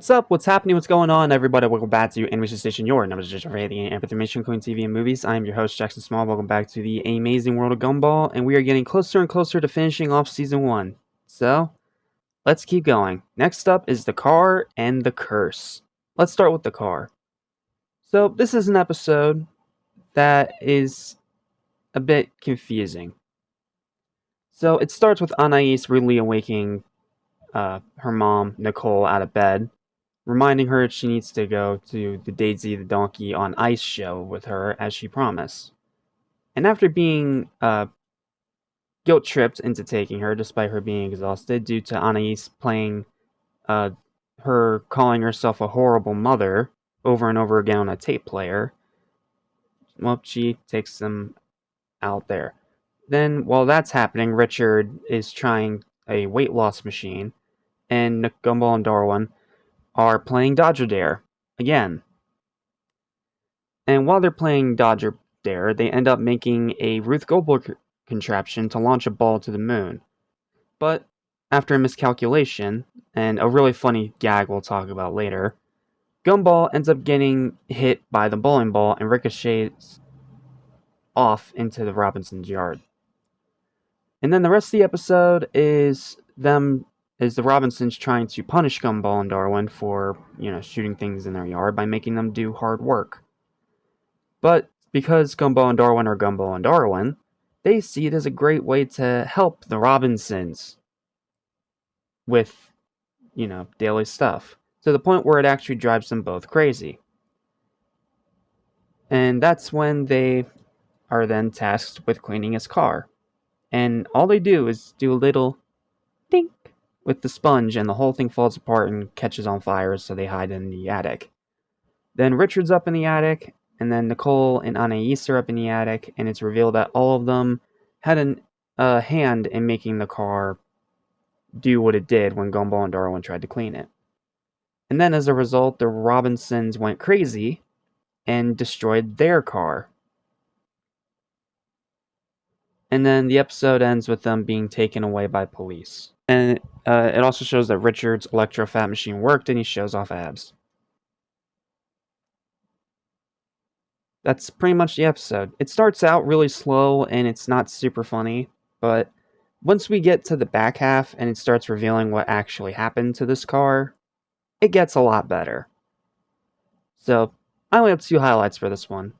What's up? What's happening? What's going on, everybody? Welcome back to Animation Station, your number station for anything information, including TV and movies. I am your host, Jackson Small. Welcome back to the amazing world of Gumball, and we are getting closer and closer to finishing off Season 1. So, let's keep going. Next up is the car and the curse. Let's start with the car. So, this is an episode that is a bit confusing. So, it starts with Anais rudely awaking her mom, Nicole, out of bed, reminding her she needs to go to the Daisy the Donkey on Ice show with her as she promised. And after being guilt-tripped into taking her, despite her being exhausted due to Anais playing her calling herself a horrible mother over and over again on a tape player, well, she takes them out there. Then, while that's happening, Richard is trying a weight loss machine, and Gumball and Darwin are playing Dodger Dare again. And while they're playing Dodger Dare, they end up making a Ruth Goldberg contraption to launch a ball to the moon. But after a miscalculation, and a really funny gag we'll talk about later, Gumball ends up getting hit by the bowling ball and ricochets off into the Robinsons' yard. And then the rest of the episode is the Robinsons trying to punish Gumball and Darwin for, shooting things in their yard by making them do hard work. But because Gumball and Darwin are Gumball and Darwin, they see it as a great way to help the Robinsons with, daily stuff, to the point where it actually drives them both crazy. And that's when they are then tasked with cleaning his car. And all they do is do a little dink with the sponge, and the whole thing falls apart and catches on fire, so they hide in the attic. Then Richard's up in the attic, and then Nicole and Anais are up in the attic, and it's revealed that all of them had a hand in making the car do what it did when Gumball and Darwin tried to clean it. And then as a result, the Robinsons went crazy and destroyed their car. And then the episode ends with them being taken away by police. And it also shows that Richard's electro-fat machine worked, and he shows off abs. That's pretty much the episode. It starts out really slow and it's not super funny, but once we get to the back half and it starts revealing what actually happened to this car, it gets a lot better. So, I only have 2 highlights for this one.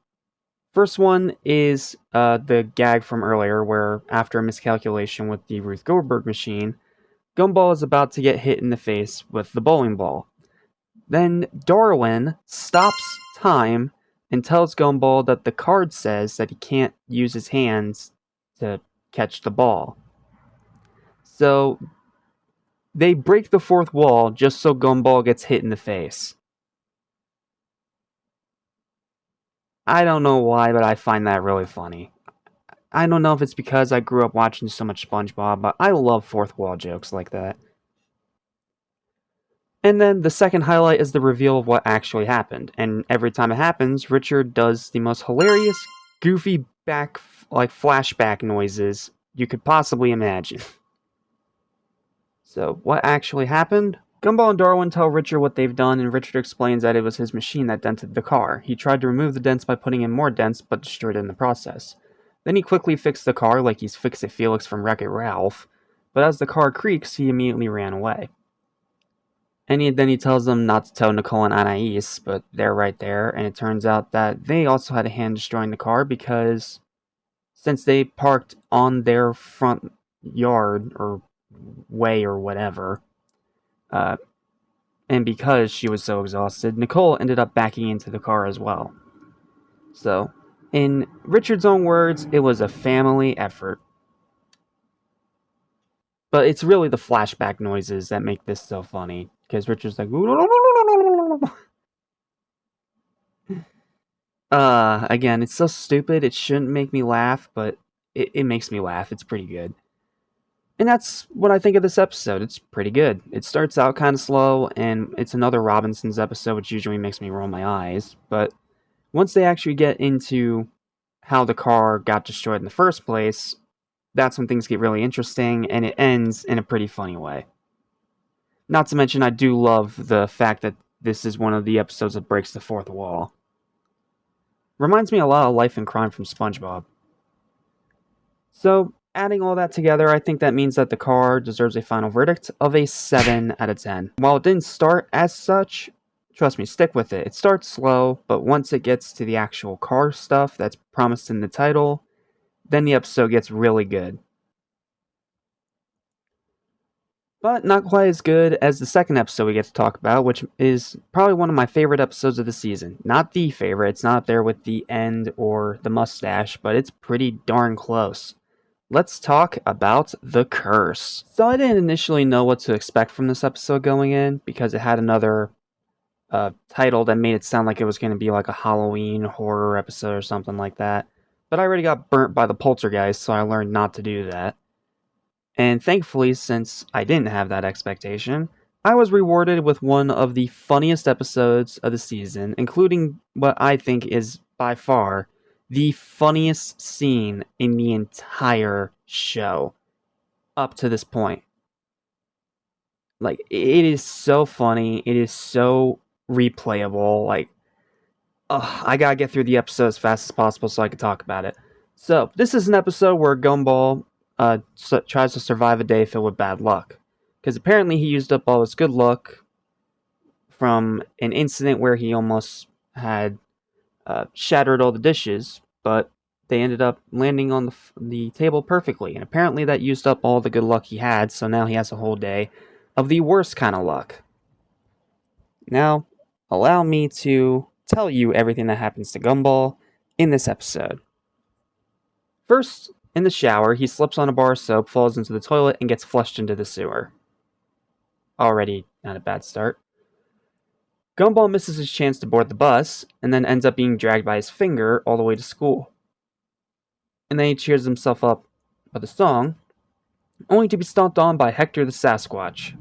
First one is the gag from earlier where, after a miscalculation with the Ruth Goldberg machine, Gumball is about to get hit in the face with the bowling ball. Then Darwin stops time and tells Gumball that the card says that he can't use his hands to catch the ball. So they break the 4th wall just so Gumball gets hit in the face. I don't know why, but I find that really funny. I don't know if it's because I grew up watching so much SpongeBob, but I love 4th wall jokes like that. And then the second highlight is the reveal of what actually happened. And every time it happens, Richard does the most hilarious, goofy flashback noises you could possibly imagine. So, what actually happened? Gumball and Darwin tell Richard what they've done, and Richard explains that it was his machine that dented the car. He tried to remove the dents by putting in more dents, but destroyed it in the process. Then he quickly fixed the car like he's Fix-It Felix from Wreck-It Ralph, but as the car creaks, he immediately ran away. And then he tells them not to tell Nicole and Anais, but they're right there, and it turns out that they also had a hand destroying the car because since they parked on their front yard, or way, or whatever, and because she was so exhausted, Nicole ended up backing into the car as well. So, in Richard's own words, it was a family effort. But it's really the flashback noises that make this so funny, because Richard's like, again, it's so stupid, it shouldn't make me laugh, but it makes me laugh. It's pretty good. And that's what I think of this episode. It's pretty good. It starts out kind of slow, and it's another Robinsons episode, which usually makes me roll my eyes, but once they actually get into how the car got destroyed in the first place, that's when things get really interesting, and it ends in a pretty funny way. Not to mention, I do love the fact that this is one of the episodes that breaks the fourth wall. Reminds me a lot of Life and Crime from SpongeBob. So, adding all that together, I think that means that the car deserves a final verdict of a 7 out of 10. While it didn't start as such, trust me, stick with it. It starts slow, but once it gets to the actual car stuff that's promised in the title, then the episode gets really good. But not quite as good as the second episode we get to talk about, which is probably one of my favorite episodes of the season. Not the favorite, it's not up there with the end or the mustache, but it's pretty darn close. Let's talk about The Curse. So I didn't initially know what to expect from this episode going in, because it had another title that made it sound like it was going to be like a Halloween horror episode or something like that. But I already got burnt by the poltergeist, so I learned not to do that. And thankfully, since I didn't have that expectation, I was rewarded with one of the funniest episodes of the season, including what I think is by far the funniest scene in the entire show up to this point. Like, it is so funny, it is so replayable. Like, I gotta get through the episode as fast as possible so I can talk about it. So, this is an episode where Gumball tries to survive a day filled with bad luck. Because apparently he used up all his good luck from an incident where he almost had shattered all the dishes, but they ended up landing on the table perfectly. And apparently that used up all the good luck he had, so now he has a whole day of the worst kind of luck. Now, allow me to tell you everything that happens to Gumball in this episode. First, in the shower, he slips on a bar of soap, falls into the toilet, and gets flushed into the sewer. Already not a bad start. Gumball misses his chance to board the bus, and then ends up being dragged by his finger all the way to school. And then he cheers himself up with a song, only to be stomped on by Hector the Sasquatch.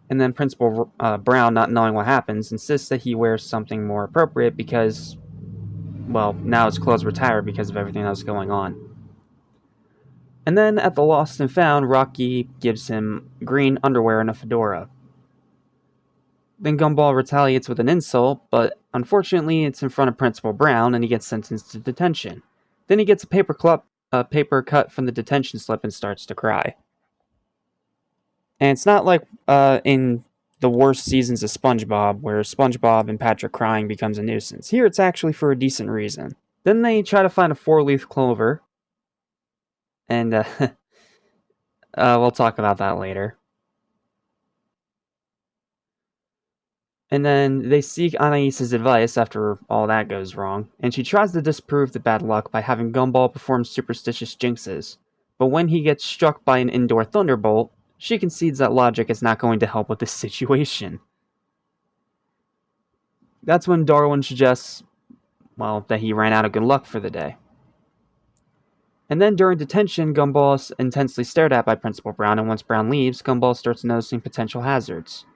And then Principal Brown, not knowing what happens, insists that he wears something more appropriate because, well, now his clothes were tired because of everything that was going on. And then at the Lost and Found, Rocky gives him green underwear and a fedora. Then Gumball retaliates with an insult, but unfortunately it's in front of Principal Brown and he gets sentenced to detention. Then he gets a paper cut from the detention slip and starts to cry. And it's not like in the worst seasons of SpongeBob, where SpongeBob and Patrick crying becomes a nuisance. Here it's actually for a decent reason. Then they try to find a 4-leaf clover, and we'll talk about that later. And then they seek Anais' advice after all that goes wrong, and she tries to disprove the bad luck by having Gumball perform superstitious jinxes. But when he gets struck by an indoor thunderbolt, she concedes that logic is not going to help with this situation. That's when Darwin suggests, well, that he ran out of good luck for the day. And then during detention, Gumball is intensely stared at by Principal Brown, and once Brown leaves, Gumball starts noticing potential hazards.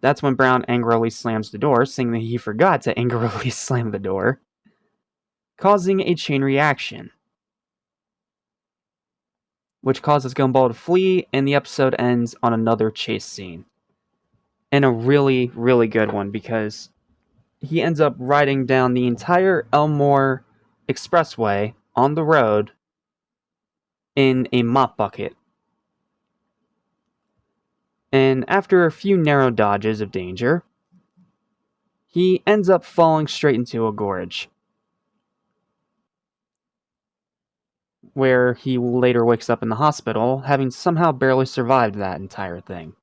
That's when Brown angrily slams the door, saying that he forgot to angrily slam the door, causing a chain reaction, which causes Gumball to flee, and the episode ends on another chase scene. And a really, really good one, because he ends up riding down the entire Elmore Expressway on the road in a mop bucket. And after a few narrow dodges of danger, he ends up falling straight into a gorge, where he later wakes up in the hospital, having somehow barely survived that entire thing.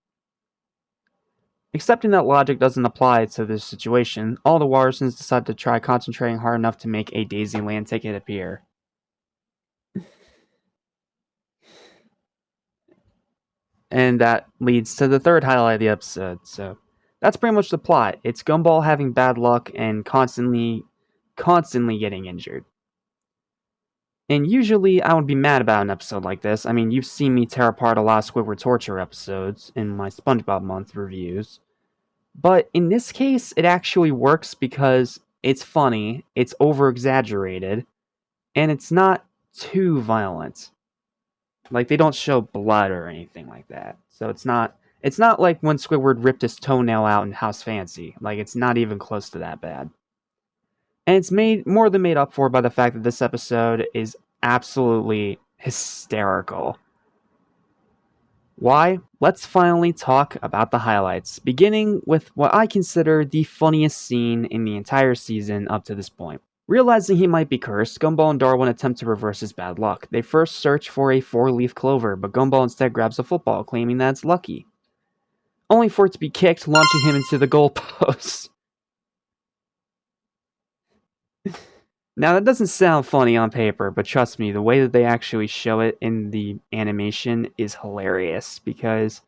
Accepting that logic doesn't apply to this situation, all the Watersons decide to try concentrating hard enough to make a Daisyland ticket appear. And that leads to the third highlight of the episode, so that's pretty much the plot. It's Gumball having bad luck and constantly getting injured. And usually I would be mad about an episode like this. I mean, you've seen me tear apart a lot of Squidward Torture episodes in my SpongeBob Month reviews. But in this case, it actually works because it's funny, it's over-exaggerated, and it's not too violent. Like they don't show blood or anything like that. So it's not like when Squidward ripped his toenail out in House Fancy. Like it's not even close to that bad. And it's made more than made up for by the fact that this episode is absolutely hysterical. Why? Let's finally talk about the highlights, beginning with what I consider the funniest scene in the entire season up to this point. Realizing he might be cursed, Gumball and Darwin attempt to reverse his bad luck. They first search for a four-leaf clover, but Gumball instead grabs a football, claiming that it's lucky, only for it to be kicked, launching him into the goalpost. Now, that doesn't sound funny on paper, but trust me, the way that they actually show it in the animation is hilarious because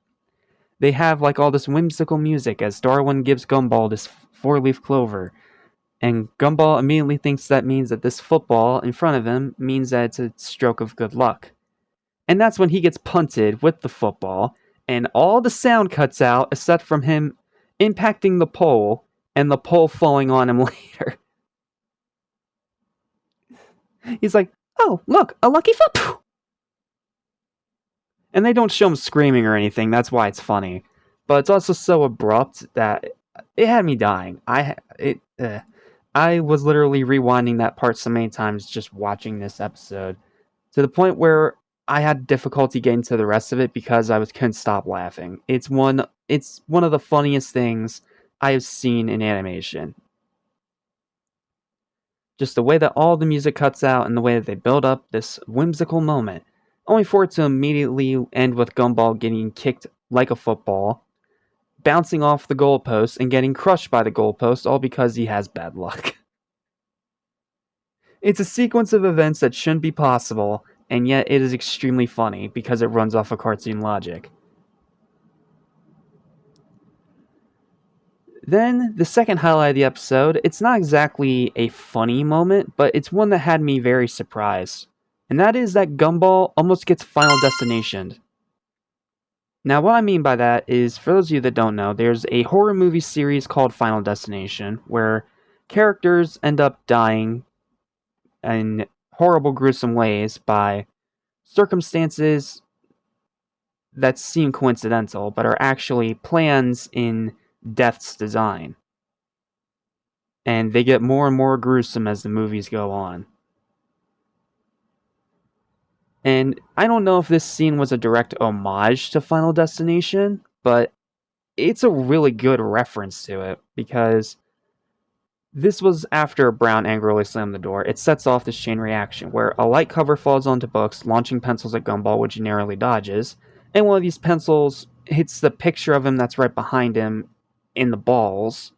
they have like all this whimsical music as Darwin gives Gumball this four-leaf clover, and Gumball immediately thinks that means that this football in front of him means that it's a stroke of good luck. And that's when he gets punted with the football, and all the sound cuts out except from him impacting the pole and the pole falling on him later. He's like, oh, look, a lucky foot! And they don't show him screaming or anything, that's why it's funny. But it's also so abrupt that it had me dying. I was literally rewinding that part so many times just watching this episode to the point where I had difficulty getting to the rest of it because couldn't stop laughing. It's one of the funniest things I have seen in animation. Just the way that all the music cuts out and the way that they build up this whimsical moment, only for it to immediately end with Gumball getting kicked like a football, bouncing off the goalpost and getting crushed by the goalpost, all because he has bad luck. It's a sequence of events that shouldn't be possible, and yet it is extremely funny because it runs off of cartoon logic. Then, the second highlight of the episode, it's not exactly a funny moment, but it's one that had me very surprised. And that is that Gumball almost gets Final Destination. Now, what I mean by that is, for those of you that don't know, there's a horror movie series called Final Destination, where characters end up dying in horrible, gruesome ways by circumstances that seem coincidental, but are actually plans in death's design. And they get more and more gruesome as the movies go on. And I don't know if this scene was a direct homage to Final Destination, but it's a really good reference to it because this was after Brown angrily slammed the door. It sets off this chain reaction where a light cover falls onto books, launching pencils at Gumball, which he narrowly dodges, and one of these pencils hits the picture of him that's right behind him in the balls.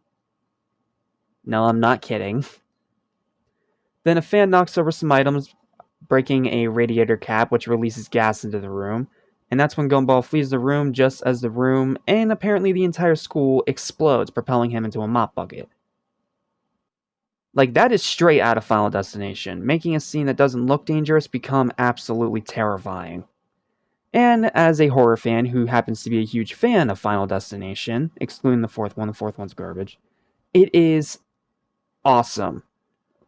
No, I'm not kidding. Then a fan knocks over some items, breaking a radiator cap, which releases gas into the room. And that's when Gumball flees the room just as the room, and apparently the entire school, explodes, propelling him into a mop bucket. Like, that is straight out of Final Destination, making a scene that doesn't look dangerous become absolutely terrifying. And as a horror fan who happens to be a huge fan of Final Destination, excluding the fourth one's garbage, it is awesome.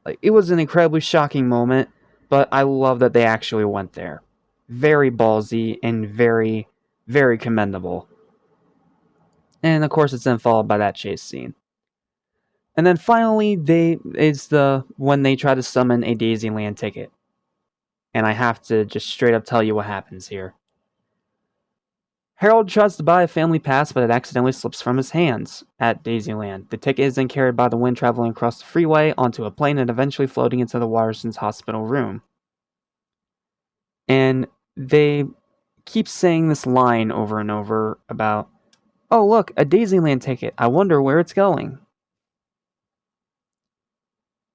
Like, it was an incredibly shocking moment, but I love that they actually went there. Very ballsy and very, very commendable. And of course, it's then followed by that chase scene. And then finally, when they try to summon a Daisyland ticket. And I have to just straight up tell you what happens here. Harold tries to buy a family pass, but it accidentally slips from his hands at Daisyland. The ticket is then carried by the wind, traveling across the freeway onto a plane and eventually floating into the Waterston's hospital room. And they keep saying this line over and over about, oh look, a Daisyland ticket, I wonder where it's going.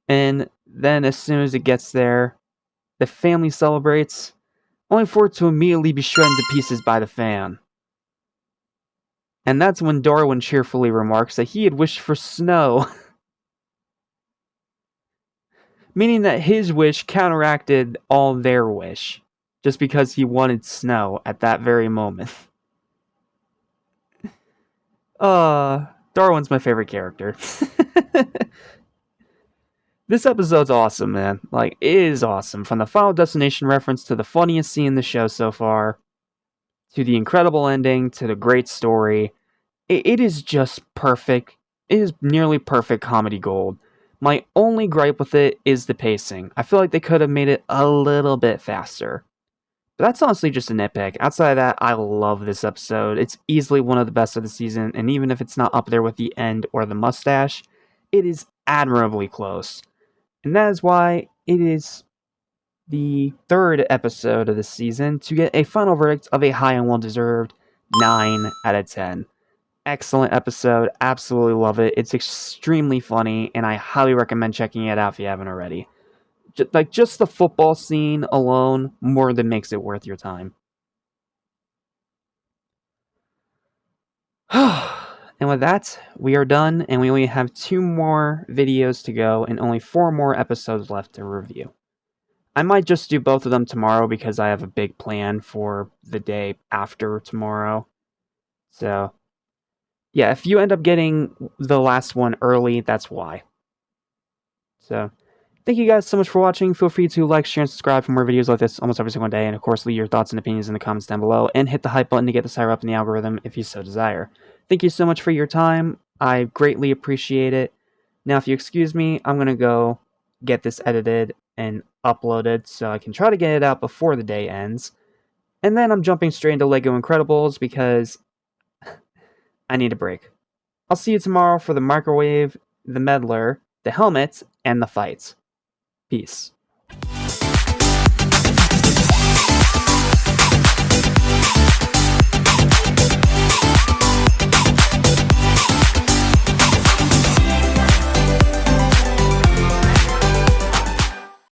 And then as soon as it gets there, the family celebrates, only for it to immediately be shredded to pieces by the fan. And that's when Darwin cheerfully remarks that he had wished for snow. Meaning that his wish counteracted all their wish, just because he wanted snow at that very moment. Darwin's my favorite character. This episode's awesome, man. Like, it is awesome. From the Final Destination reference to the funniest scene in the show so far, to the incredible ending, to the great story. It is just perfect. It is nearly perfect comedy gold. My only gripe with it is the pacing. I feel like they could have made it a little bit faster. But that's honestly just a nitpick. Outside of that, I love this episode. It's easily one of the best of the season, and even if it's not up there with the end or the mustache, it is admirably close. And that is why it is the third episode of the season to get a final verdict of a high and well deserved 9 out of 10. Excellent episode. Absolutely love it. It's extremely funny, and I highly recommend checking it out if you haven't already. Just the football scene alone more than makes it worth your time. And with that, we are done, and we only have 2 more videos to go and only 4 more episodes left to review. I might just do both of them tomorrow because I have a big plan for the day after tomorrow. So, yeah, if you end up getting the last one early, that's why. So, thank you guys so much for watching. Feel free to like, share, and subscribe for more videos like this almost every single day. And of course, leave your thoughts and opinions in the comments down below. And hit the hype button to get this higher up in the algorithm if you so desire. Thank you so much for your time. I greatly appreciate it. Now, if you excuse me, I'm going to go get this edited and uploaded so I can try to get it out before the day ends. And then I'm jumping straight into LEGO Incredibles because I need a break. I'll see you tomorrow for the microwave, the meddler, the helmet, and the fights. Peace.